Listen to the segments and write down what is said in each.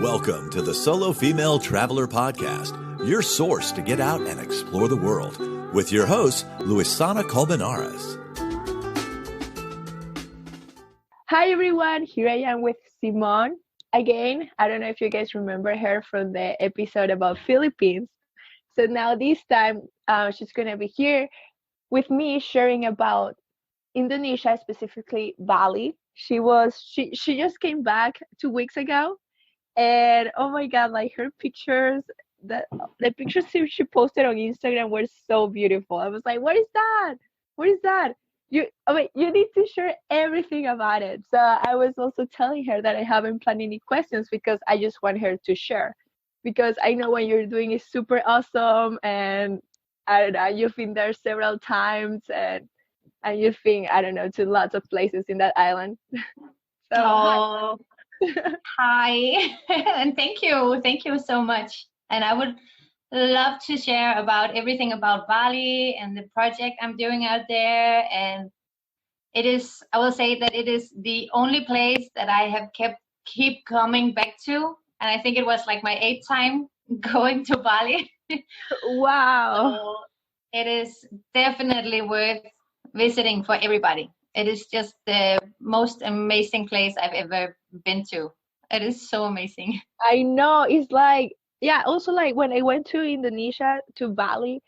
Welcome to the Solo Female Traveler Podcast, your source to get out and explore the world, with your host, Luisana Colmenares. Hi everyone, here I am with Simone. Again, I don't know if you guys remember her from the episode about Philippines. So now this time, she's going to be here with me sharing about Indonesia, specifically Bali. She just came back 2 weeks ago. And oh my God, like her pictures, the pictures she posted on Instagram were so beautiful. I was like, what is that? What is that? You need to share everything about it. So I was also telling her that I haven't planned any questions because I just want her to share. Because I know what you're doing is super awesome, and I don't know, you've been there several times, and you've been, I don't know, to lots of places in that island. So oh. Hi, and thank you so much. And I would love to share about everything about Bali and the project I'm doing out there. And I will say that it is the only place that I have keep coming back to. And I think it was like my 8th time going to Bali. Wow. So it is definitely worth visiting for everybody. It is just the most amazing place I've ever been to. It is so amazing. I know. It's like, yeah, also like when I went to Indonesia, to Bali,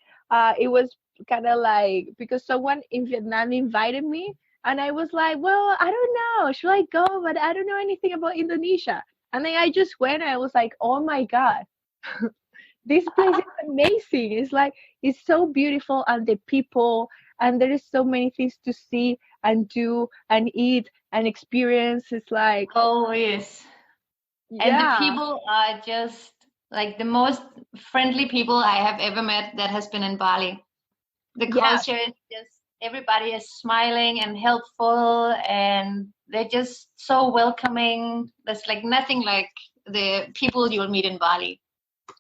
it was kind of like because someone in Vietnam invited me, and I was like, well, I don't know. Should I go? But I don't know anything about Indonesia. And then I just went, and I was like, oh my God, this place is amazing. It's like, it's so beautiful, and the people, and there is so many things to see and do and eat and experience. It's like, oh yes. yeah. And the people are just like the most friendly people I have ever met that has been in Bali. The culture is just, everybody is smiling and helpful, and they're just so welcoming. There's like nothing like the people you'll meet in Bali.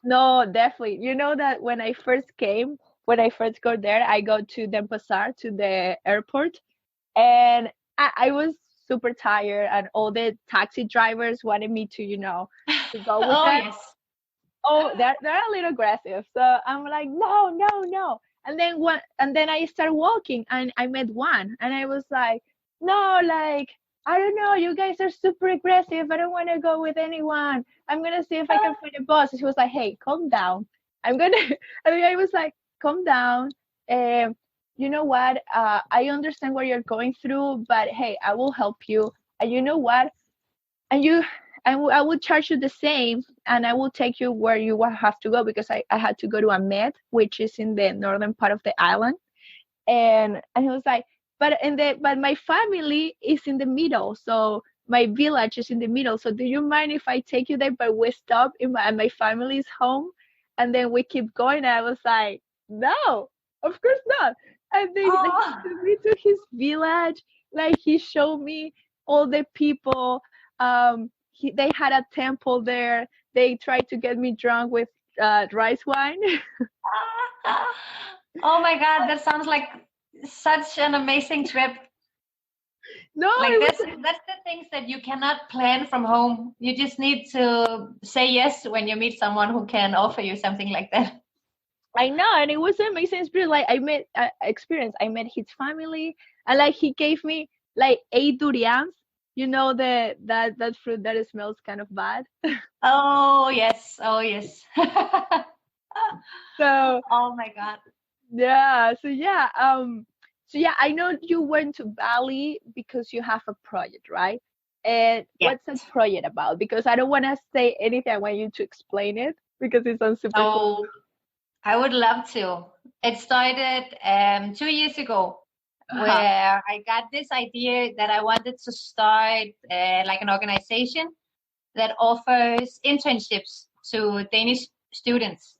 No, definitely. You know that when I first got there, I go to Denpasar, to the airport, and I was super tired, and all the taxi drivers wanted me to, to go with them. Yes. Oh, they're a little aggressive. So I'm like, no. And then I started walking, and I met one, and I was like, no, like, I don't know, you guys are super aggressive. I don't want to go with anyone. I'm gonna see if I can find a bus. And she was like, hey, calm down. And I was like, calm down. You know what? I understand what you're going through, but hey, I will help you. And you know what? I will charge you the same, and I will take you where you will have to go, because I had to go to Amed, which is in the northern part of the island. And he was like, but my family is in the middle, so my village is in the middle. So do you mind if I take you there, but we stop in my family's home, and then we keep going? And I was like, no, of course not. And then he took me to his village. Like, he showed me all the people. They had a temple there. They tried to get me drunk with rice wine. Oh my God, that sounds like such an amazing trip. No, like that's the things that you cannot plan from home. You just need to say yes when you meet someone who can offer you something like that. I know, and it was an amazing experience. Like, I met his family, and like he gave me like 8 durians. You know, that fruit that it smells kind of bad. Oh yes. So, oh my God. Yeah. So yeah. I know you went to Bali because you have a project, right? And what's that project about? Because I don't want to say anything. I want you to explain it, because it sounds super cool. I would love to. It started 2 years ago. Where I got this idea that I wanted to start like an organization that offers internships to Danish students.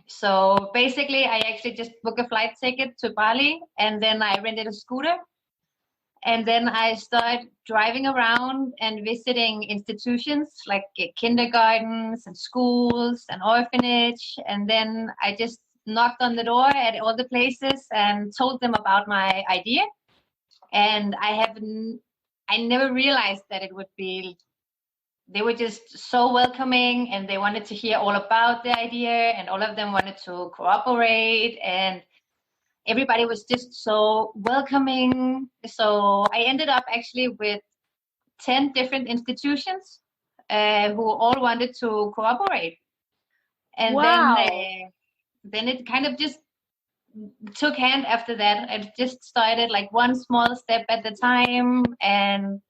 So basically, I actually just booked a flight ticket to Bali, and then I rented a scooter. And then I started driving around and visiting institutions like kindergartens and schools and orphanage. And then I just knocked on the door at all the places and told them about my idea. And I never realized that it would be they were just so welcoming, and they wanted to hear all about the idea, and all of them wanted to cooperate, and everybody was just so welcoming. So I ended up actually with 10 different institutions who all wanted to cooperate. And Wow. then it kind of just took hand after that. It just started like one small step at a time. And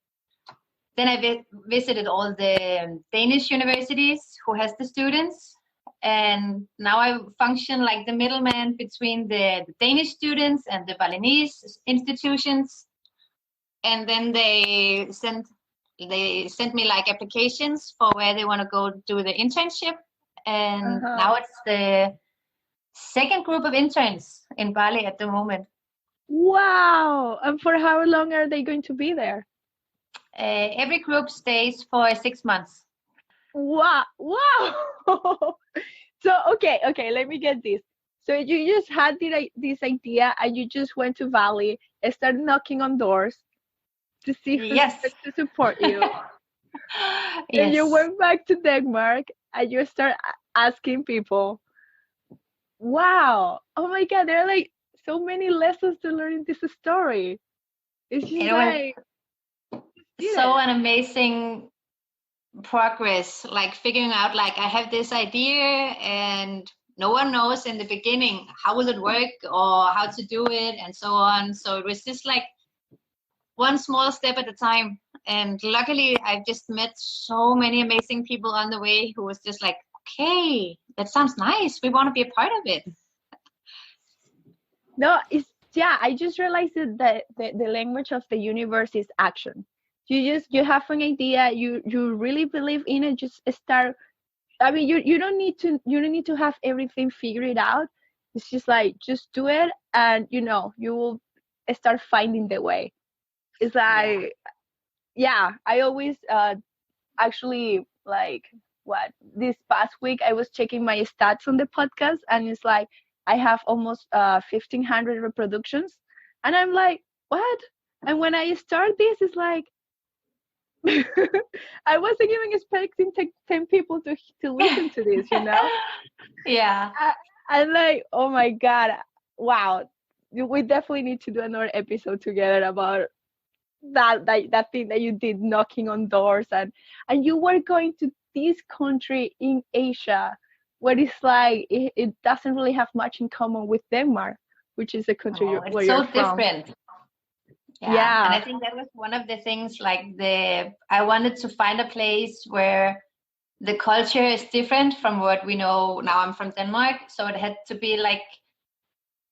then I visited all the Danish universities who has the students. And now I function like the middleman between the Danish students and the Balinese institutions. And then they sent me like applications for where they want to go do the internship. And now it's the second group of interns in Bali at the moment. Wow. And for how long are they going to be there? Every group stays for 6 months. Wow. So, okay, let me get this. So you just had this idea and you just went to Bali and started knocking on doors to see who's Yes. to support you. Yes. And you went back to Denmark and you start asking people. Wow. Oh my God, there are like so many lessons to learn in this story. It's just so an amazing progress, like figuring out like I have this idea and no one knows in the beginning how will it work or how to do it and so on. So it was just like one small step at a time. And luckily I've just met so many amazing people on the way who was just like, okay, that sounds nice, we want to be a part of it. No, I just realized that the language of the universe is action. You have an idea, you really believe in it, just start. I mean, you don't need to have everything figured out. It's just like, just do it, and you will start finding the way. It's like, I always actually, like, this past week I was checking my stats on the podcast, and it's like I have almost 1,500 reproductions, and I'm like, what? And when I start this, it's like I wasn't even expecting 10 people to listen to this, Yeah. I'm like, oh my God, wow. We definitely need to do another episode together about that thing that you did, knocking on doors, and you were going to this country in Asia where it's like it doesn't really have much in common with Denmark, which is the country where it's you're so from. different. Yeah. And I think that was one of the things, like I wanted to find a place where the culture is different from what we know. Now I'm from Denmark, so it had to be like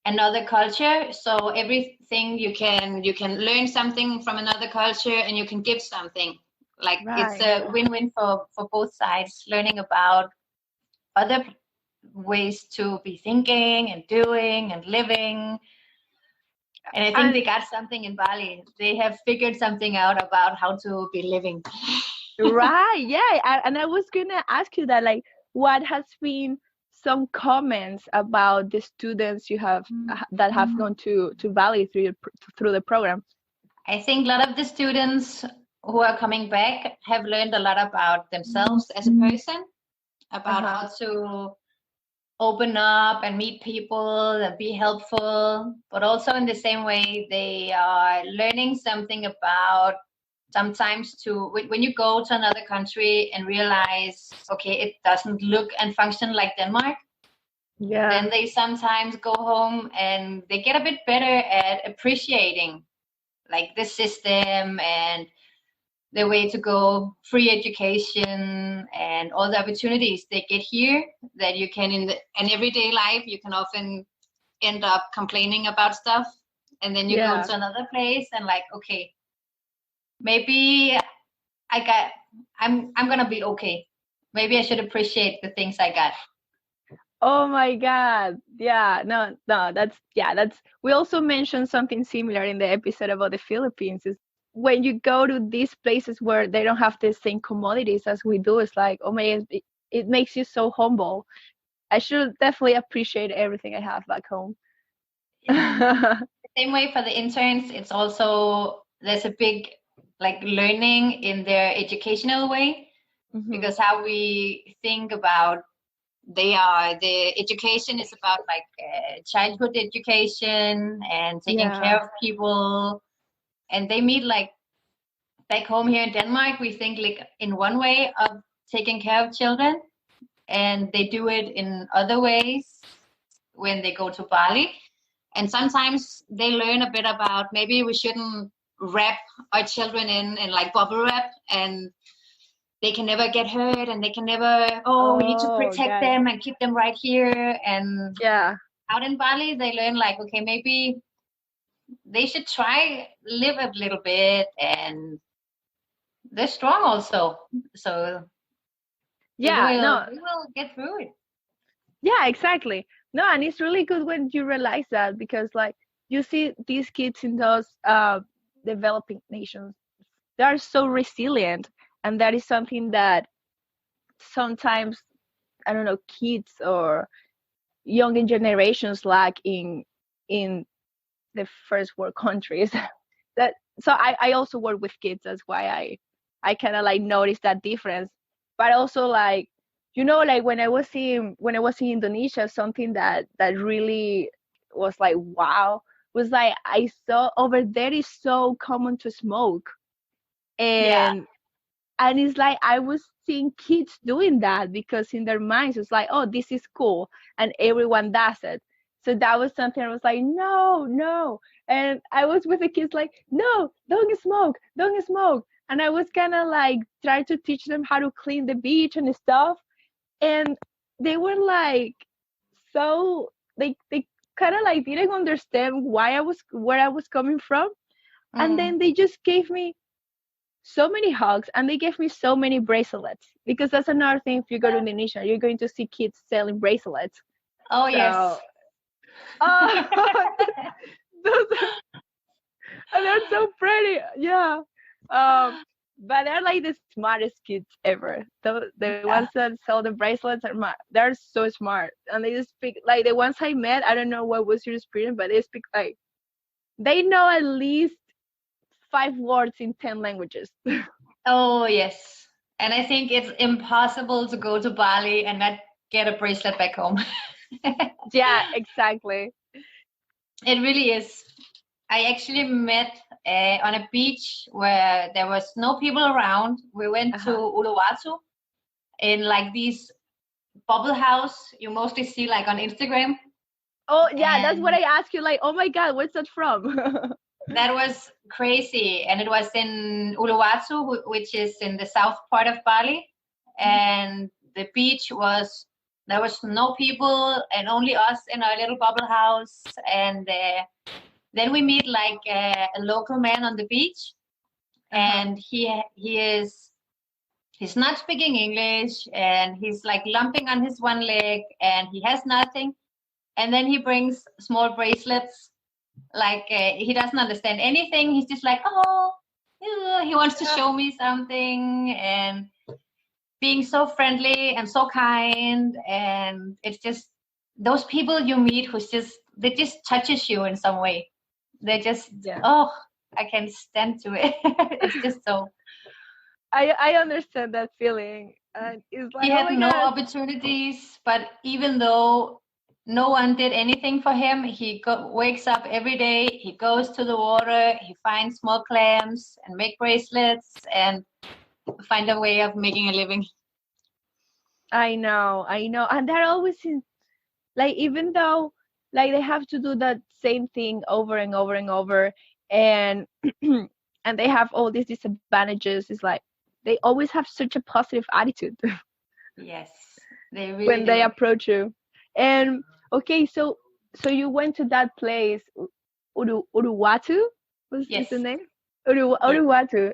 another culture. So everything you can learn something from another culture, and you can give something. Like It's a win-win for both sides, learning about other ways to be thinking and doing and living. And I think they got something in Bali. They have figured something out about how to be living. Right, yeah. And I was going to ask you that, like, what has been some comments about the students you have that have gone to Bali through the program? I think a lot of the students who are coming back have learned a lot about themselves as a person, about how to open up and meet people and be helpful, but also in the same way they are learning something about sometimes when you go to another country and realize, okay, it doesn't look and function like Denmark, then they sometimes go home and they get a bit better at appreciating like the system and the way to go, free education and all the opportunities they get here that you can in everyday life. You can often end up complaining about stuff, and then you go to another place and like, okay, maybe I'm gonna be okay. Maybe I should appreciate the things I got. Oh my God. Yeah, no, that's we also mentioned something similar in the episode about the Philippines. Is when you go to these places where they don't have the same commodities as we do, it's like, oh my God, it makes you so humble. I should definitely appreciate everything I have back home. The same way for the interns, it's also, there's a big like learning in their educational way. because how we think about the education is about like childhood education and taking care of people, and they meet like back home here in Denmark. We think like in one way of taking care of children, and they do it in other ways when they go to Bali. And sometimes they learn a bit about maybe we shouldn't wrap our children in like bubble wrap, and they can never get hurt, and they can never, we need to protect them and keep them right here. And out in Bali, they learn like, okay, maybe they should try live a little bit, and they're strong also. So we will get through it. Yeah, exactly. No, and it's really good when you realize that, because like you see these kids in those developing nations, they are so resilient, and that is something that sometimes, I don't know, kids or younger generations lack in the first world countries. So I also work with kids. That's why I kind of like notice that difference. But also like, like when I was in Indonesia, something that really was like wow was like I saw over there is so common to smoke, and it's like I was seeing kids doing that because in their minds it's like, oh, this is cool and everyone does it. So that was something I was like, no. And I was with the kids like, no, don't smoke. And I was kind of like trying to teach them how to clean the beach and stuff. And they were like, so they kind of like didn't understand where I was coming from. And then they just gave me so many hugs, and they gave me so many bracelets, because that's another thing. If you go to Indonesia, you're going to see kids selling bracelets. Oh, so, yes. And they're so pretty. Yeah. But they're like the smartest kids ever. The ones that sell the bracelets they're so smart, and they just speak like the ones I met. I don't know what was your experience, but they speak like they know at least 5 words in 10 languages. Oh yes, and I think it's impossible to go to Bali and not get a bracelet back home. Yeah, exactly. It really is. I actually met on a beach where there was no people around. We went to Uluwatu in like these bubble house you mostly see like on Instagram. Oh yeah, that's what I asked you. Like, oh my God, where's that from? That was crazy, and it was in Uluwatu, which is in the south part of Bali, and the beach there was no people and only us in our little bubble house, and then we meet like a local man on the beach, and he's not speaking English, and he's like lumping on his one leg, and he has nothing, and then he brings small bracelets. Like he doesn't understand anything. He's just like, he wants to show me something, and being so friendly and so kind. And it's just those people you meet they just touches you in some way. They just I can't stand to it. It's just so. I understand that feeling. And it's like, he had no opportunities, but even though no one did anything for him, he wakes up every day, he goes to the water, he finds small clams and make bracelets and find a way of making a living. I know. And they're always like, even though like they have to do that same thing over and over and over, and and they have all these disadvantages, it's like they always have such a positive attitude. Yes, they really when they approach you. And okay, so you went to that place, Uluwatu? What's the name? Uluwatu.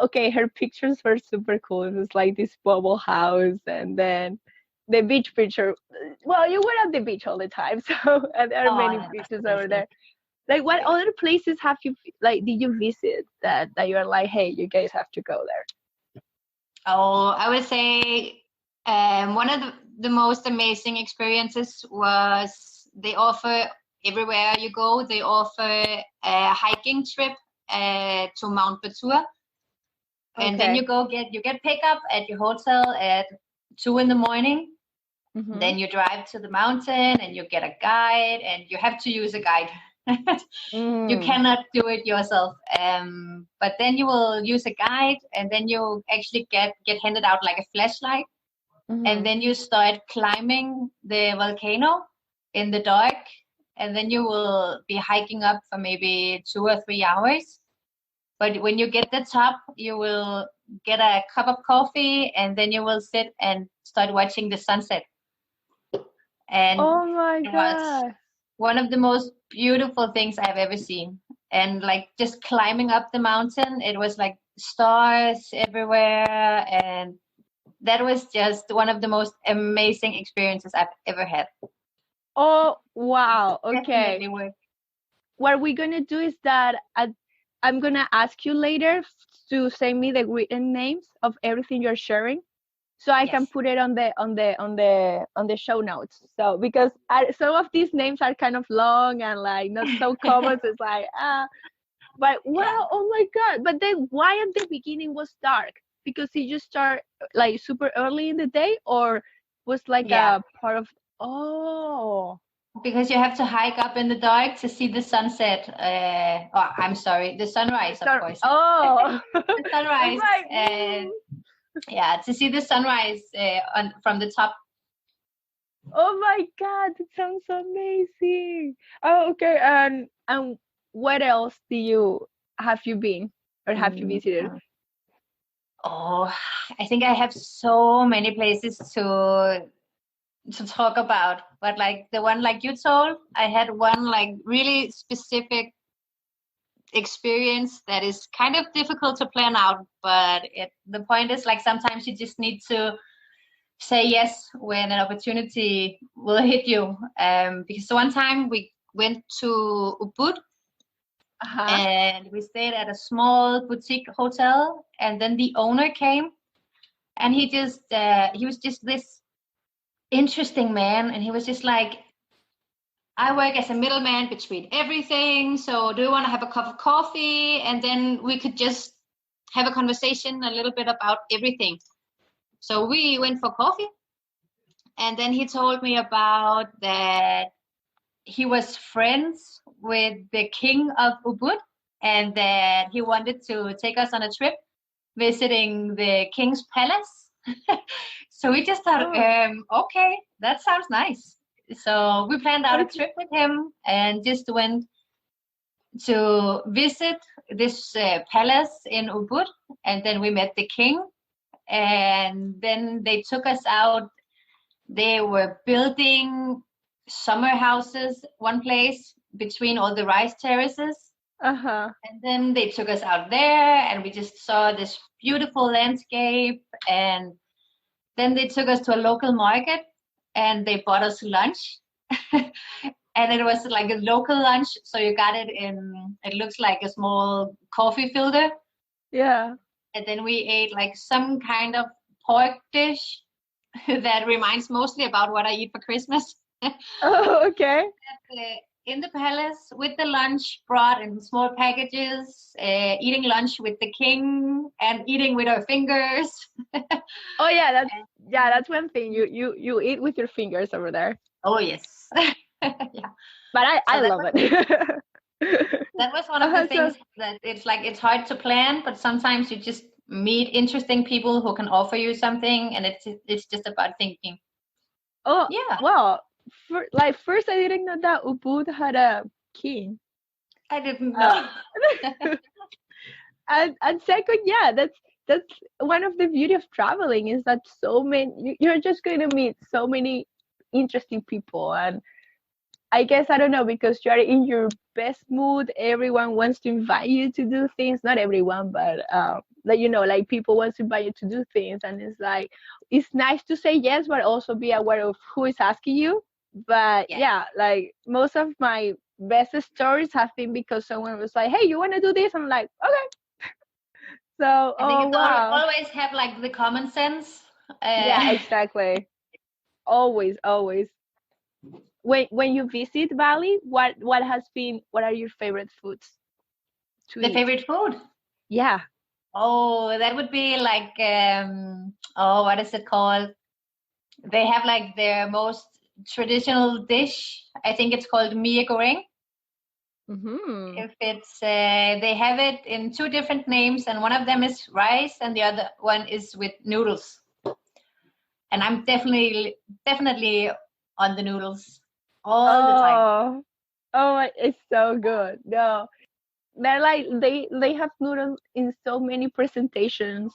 Okay, her pictures were super cool. It was like this bubble house, and then the beach picture. Well, you were at the beach all the time, so and there are many beaches over there. Like, what other places did you visit that you're like, hey, you guys have to go there? Oh, I would say one of the most amazing experiences was they offer everywhere you go. They offer a hiking trip to Mount Batur. And then you get pickup at your hotel at 2 a.m. Mm-hmm. Then you drive to the mountain and you get a guide, and you have to use a guide. You cannot do it yourself. But then you will use a guide, and then you actually get handed out like a flashlight. Mm-hmm. And then you start climbing the volcano in the dark, and then you will be hiking up for maybe 2 or 3 hours. But when you get the top, you will get a cup of coffee, and then you will sit and start watching the sunset. And oh my it was god. one of the most beautiful things I've ever seen. And like just climbing up the mountain, it was like stars everywhere, and that was just one of the most amazing experiences I've ever had. Oh wow. Okay. Definitely worth. What we're gonna do is that I'm gonna ask you later to send me the written names of everything you're sharing, so I can put it on the show notes. So because some of these names are kind of long and like not so common, so it's like But wow, oh my god! But then why at the beginning was dark? Because it just start like super early in the day, or was like a part of Because you have to hike up in the dark to see the sunset. I'm sorry, the sunrise, of course. Oh, the sunrise. To see the sunrise from the top. Oh my god, that sounds amazing. Oh, okay. And what else have you been or have you visited? Oh, I think I have so many places to talk about, but like the one like you told, I had one like really specific experience that is kind of difficult to plan out, but the point is like sometimes you just need to say yes when an opportunity will hit you. Because one time we went to Ubud, and we stayed at a small boutique hotel, and then the owner came, and he was just this interesting man, and he was just like, I work as a middleman between everything, so do you want to have a cup of coffee, and then we could just have a conversation a little bit about everything. So we went for coffee, and then he told me about that he was friends with the king of Ubud, and that he wanted to take us on a trip visiting the king's palace. So we just thought, okay, that sounds nice. So we planned out a trip with him and just went to visit this palace in Ubud, and then we met the king, and then they took us out. They were building summer houses one place between all the rice terraces. And then they took us out there, and we just saw this beautiful landscape, and then they took us to a local market, and they bought us lunch. And it was like a local lunch, so you got it it looks like a small coffee filter. Yeah. And then we ate like some kind of pork dish that reminds mostly about what I eat for Christmas. Oh, okay. In the palace with the lunch brought in small packages, eating lunch with the king and eating with our fingers. Oh yeah, that's one thing. You eat with your fingers over there. Oh yes. Yeah. But I love it. That was one of the things that it's hard to plan, but sometimes you just meet interesting people who can offer you something, and it's just about thinking. Oh yeah. Well, first I didn't know that Ubud had a king. I didn't know. And second, yeah, that's one of the beauty of traveling is that you're just going to meet so many interesting people. And I guess, I don't know, because you're in your best mood, everyone wants to invite you to do things. Not everyone, but like people want to invite you to do things, and it's nice to say yes, but also be aware of who is asking you. But yeah, like most of my best stories have been because someone was like, hey, you want to do this? I'm like, okay. So I think always have like the common sense. Yeah, exactly. Always. When you visit Bali, what are your favorite foods to eat? Favorite food? Yeah. Oh, that would be like, what is it called? They have like their most traditional dish. I think it's called mie goreng. Mm-hmm. If it's, they have it in two different names, and one of them is rice, and the other one is with noodles. And I'm definitely on the noodles all the time. Oh, it's so good. No, they're like they have noodles in so many presentations,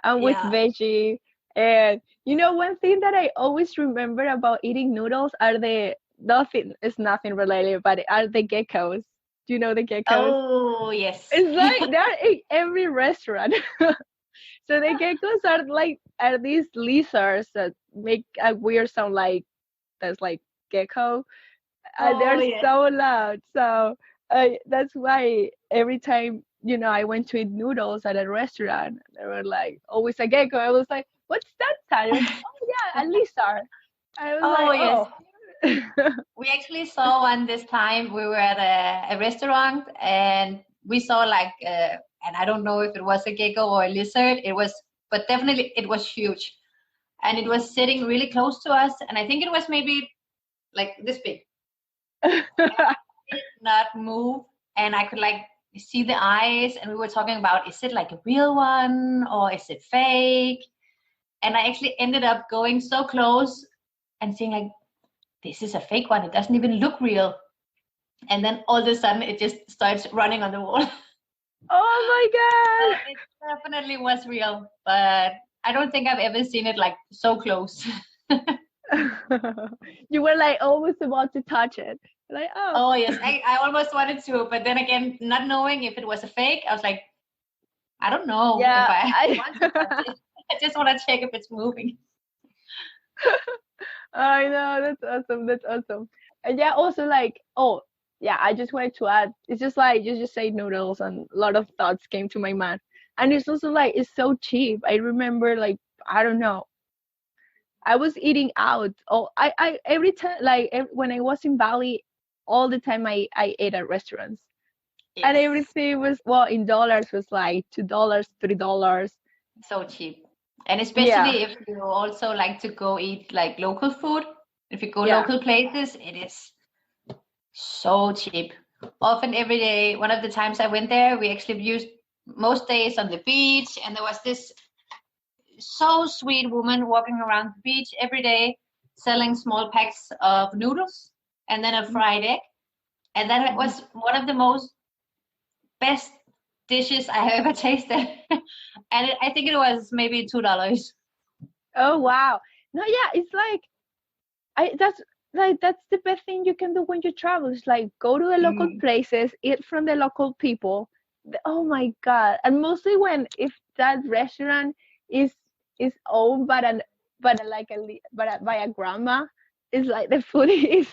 and with Yeah. veggie. And one thing that I always remember about eating noodles are it's nothing related, but are the geckos. Do you know the geckos? Oh, yes. It's like they're in every restaurant. So the geckos are these lizards that make a weird sound like that's like gecko. Oh, They're yes. so loud. So that's why every time I went to eat noodles at a restaurant, they were like always a gecko. I was like, "What's that sound?" It was, "Oh yeah, a lizard." I was Oh, like, yes. "Oh." We actually saw one this time. We were at a restaurant, and we saw like, and I don't know if it was a gecko or a lizard. But definitely it was huge. And it was sitting really close to us. And I think it was maybe like this big. Did not move, and I could like see the eyes, and we were talking about, is it like a real one or is it fake? And I actually ended up going so close and saying like, this is a fake one, it doesn't even look real. And then all of a sudden it just starts running on the wall. Oh my god. It definitely was real, but I don't think I've ever seen it like so close. You were like almost about to touch it. Like, oh. Oh yes, I almost wanted to, but then again, not knowing if it was a fake, I was like, I don't know if I want to touch it. I just want to check if it's moving. I know, that's awesome. That's awesome. And yeah, also like, oh yeah, I just wanted to add, it's just like you just say noodles and a lot of thoughts came to my mind. And it's also like it's so cheap. I remember like I don't know. I was eating out. Oh, I every time like when I was in Bali, all the time I ate at restaurants. And Yes, everything was in dollars was like $2, $3. so cheap. And Yeah, especially if you also like to go eat like local food, if you go yeah. local places, it is so cheap. Often every day, one of the times I went there, we actually used most days on the beach, and there was this so sweet woman walking around the beach every day selling small packs of noodles and then a fried egg. And that Mhm. was one of the most best dishes I have ever tasted. And I think it was maybe $2. Oh wow. No, yeah, it's like that's the best thing you can do when you travel. It's like go to the local Mm. places, eat from the local people. Oh my god. And mostly when if that restaurant is owned by by a grandma, it's like the food is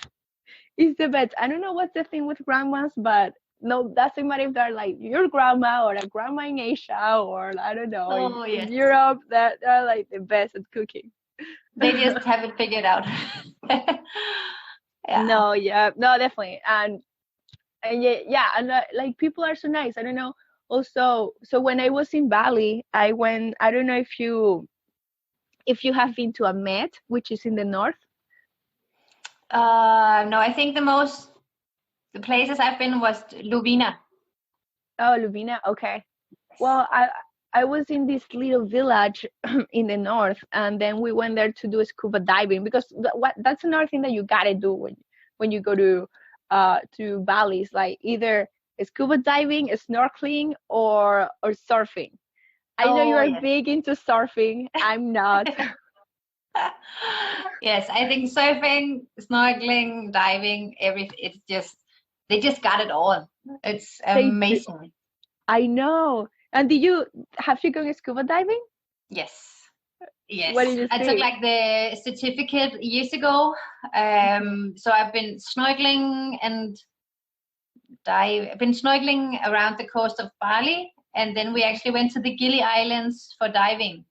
the best. I don't know what's the thing with grandmas, but no, doesn't matter if they're like your grandma or a grandma in Asia or I don't know Oh, in yes. Europe, that they're like the best at cooking. They just haven't figured out. Yeah. No, yeah, no, definitely, and yeah, and like people are so nice. I don't know. Also, so when I was in Bali, I went. I don't know if you have been to Amet, which is in the north. No, I think the places I've been was Lovina. Oh, Lubina. Okay. Well, I was in this little village in the north, and then we went there to do scuba diving because that's another thing that you gotta do when you go to Bali. It's like either scuba diving, snorkeling, or surfing. I know you Oh, are yes. big into surfing. I'm not. Yes, I think surfing, snorkeling, diving, everything. They just got it all. It's They do. amazing. I know. And have you gone scuba diving? Yes. What Yes, did you I took see? like the certificate years ago. So I've been snorkeling and dive. I've been snorkeling around the coast of Bali, and then we actually went to the Gili Islands for diving.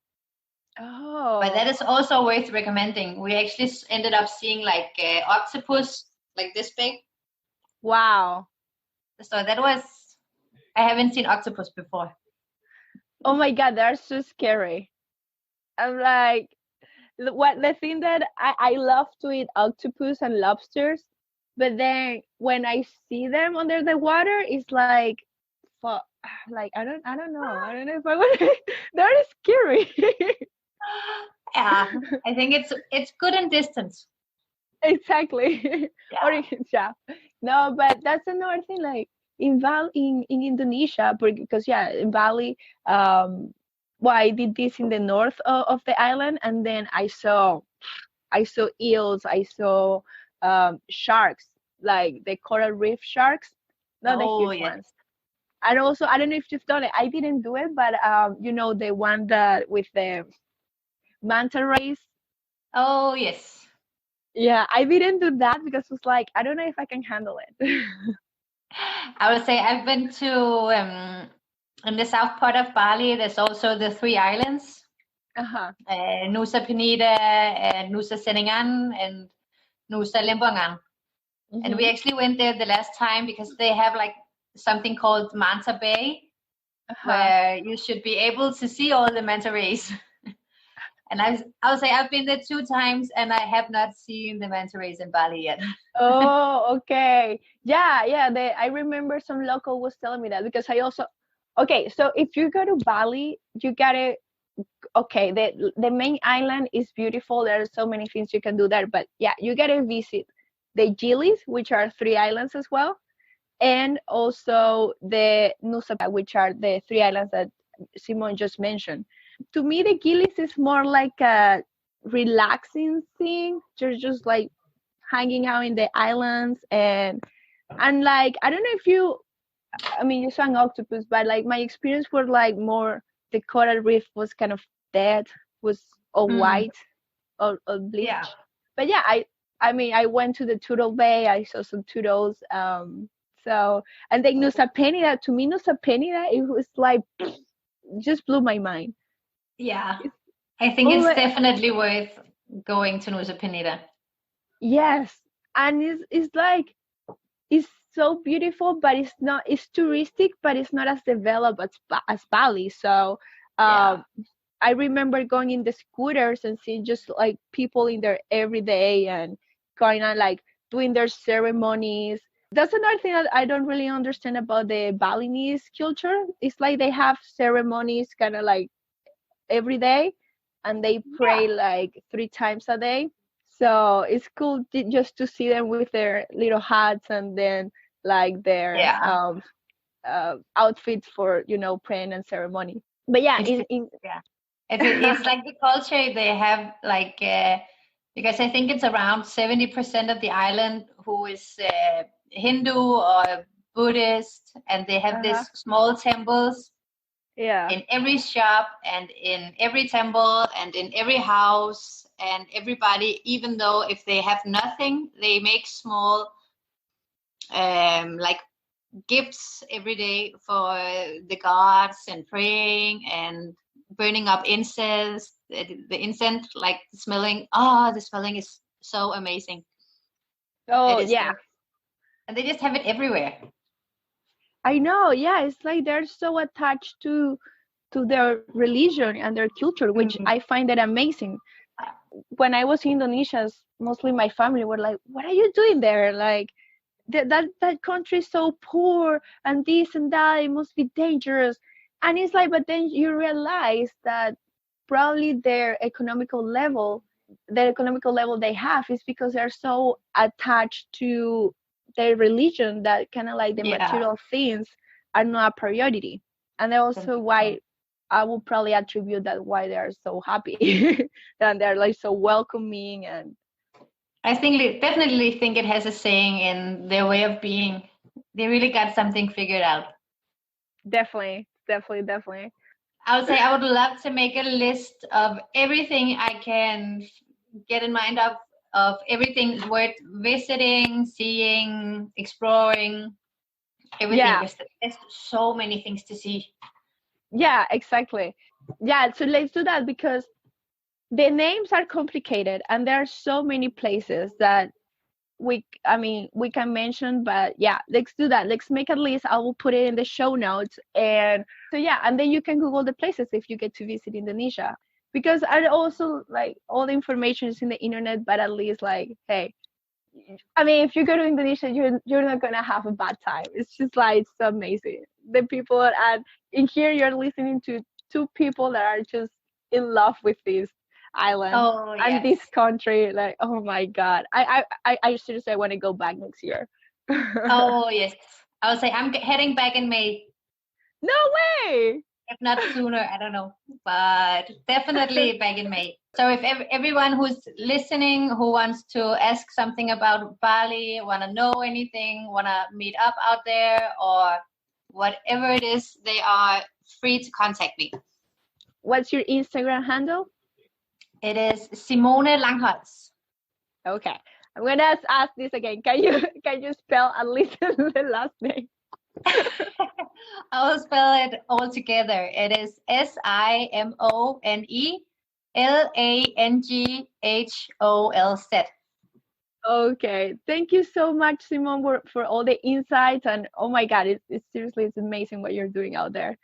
But that Oh, is also worth recommending. We actually ended up seeing like octopus, like this big. wow. So that was, I haven't seen octopus before. Oh my God, they're so scary. I'm like, what the thing that I love to eat octopus and lobsters, but then when I see them under the water, it's like, fu- like I don't know if I would. They're scary. Yeah, I think it's good in distance. Exactly. Or Yeah. yeah. No, but that's another thing. Like in Indonesia, because yeah, in Bali, well, I did this in the north of the island, and then I saw eels, I saw sharks, like the coral reef sharks, not the Oh huge yes. ones. And also, I don't know if you've done it. I didn't do it, but the one that with the manta rays. Oh yes. Yeah, I didn't do that because it was like I don't know if I can handle it. I would say I've been to in the south part of Bali. There's also the three islands, Uh-huh. Nusa Penida, Nusa Ceningan, and Nusa Lembongan. And we Mm-hmm. actually went there the last time because they have like something called Manta Bay, Uh-huh. where you should be able to see all the manta rays. And I would say I've been there 2 times, and I have not seen the manta rays in Bali yet. Oh, okay. Yeah, yeah. I remember some local was telling me that because I also okay, so if you go to Bali, you gotta okay, the main island is beautiful. There are so many things you can do there, but yeah, you gotta visit the Gilis, which are three islands as well, and also the Nusa, which are the three islands that Simone just mentioned. To me, the Gilis is more like a relaxing thing. You're just like hanging out in the islands and like I don't know if you I mean you saw an octopus, but like my experience was like more the coral reef was kind of dead, was all Mm, white or yeah. bleach. But yeah, I mean I went to the Turtle Bay, I saw some turtles. So and then Nusa Penida, to me Nusa Penida it was like just blew my mind. Yeah. It's I think all it's the, definitely worth going to Nusa Penida. yes, and it's like it's so beautiful, but it's not. It's touristic, but it's not as developed as Bali. So, Yeah. um, I remember going in the scooters and seeing just like people in there every day and kind of like doing their ceremonies. That's another thing that I don't really understand about the Balinese culture. It's like they have ceremonies kind of like every day, and they Yeah. pray like 3 times a day. So it's cool just to see them with their little hats and then like their Yeah. outfits for praying and ceremony. But yeah, It's in yeah. It's like the culture they have, like because I think it's around 70% of the island who is Hindu or Buddhist, and they have uh-huh, these small temples yeah, in every shop and in every temple and in every house, and everybody, even though if they have nothing, they make small like gifts every day for the gods and praying and burning up incense. The incense, like the smelling is so amazing. It oh is yeah, there, and they just have it everywhere. I know, yeah, it's like they're so attached to their religion and their culture, which Mm. I find that amazing. When I was in Indonesia, mostly my family were like, what are you doing there? Like that country is so poor and this and that, it must be dangerous. And it's like, but then you realize that probably their economical level they have is because they're so attached to their religion that kind of like the Yeah, material things are not a priority. And that's that's also true. why I will probably attribute that why they are so happy and they're like so welcoming and I think definitely think it has a saying in their way of being. They really got something figured out. definitely, definitely, definitely. I would say I would love to make a list of everything I can get in mind of everything worth visiting, seeing, exploring, everything. Yeah, Because there's so many things to see. yeah, exactly. Yeah, so let's do that because the names are complicated and there are so many places that we can mention, but yeah, let's do that. Let's make a list. I will put it in the show notes. And so yeah, and then you can Google the places if you get to visit Indonesia, because I also like all the information is in the internet, but at least like, hey, if you go to Indonesia, you're not gonna have a bad time. It's just like, it's so amazing. The people, and in here you're listening to two people that are just in love with this island and yes. this country. Like, oh my God, I seriously want to go back next year. Oh yes, I would say I'm heading back in May. No way. If not sooner, I don't know, but definitely back in May. So if everyone who's listening, who wants to ask something about Bali, want to know anything, want to meet up out there, or whatever it is, they are free to contact me. What's your Instagram handle? It is Simone Langholz. Okay, I'm gonna ask this again. Can you spell at least the last name? I will spell it all together. It is SimoneLangholz. Okay, thank you so much, Simone, for all the insights. And oh my God, it's seriously, it's amazing what you're doing out there.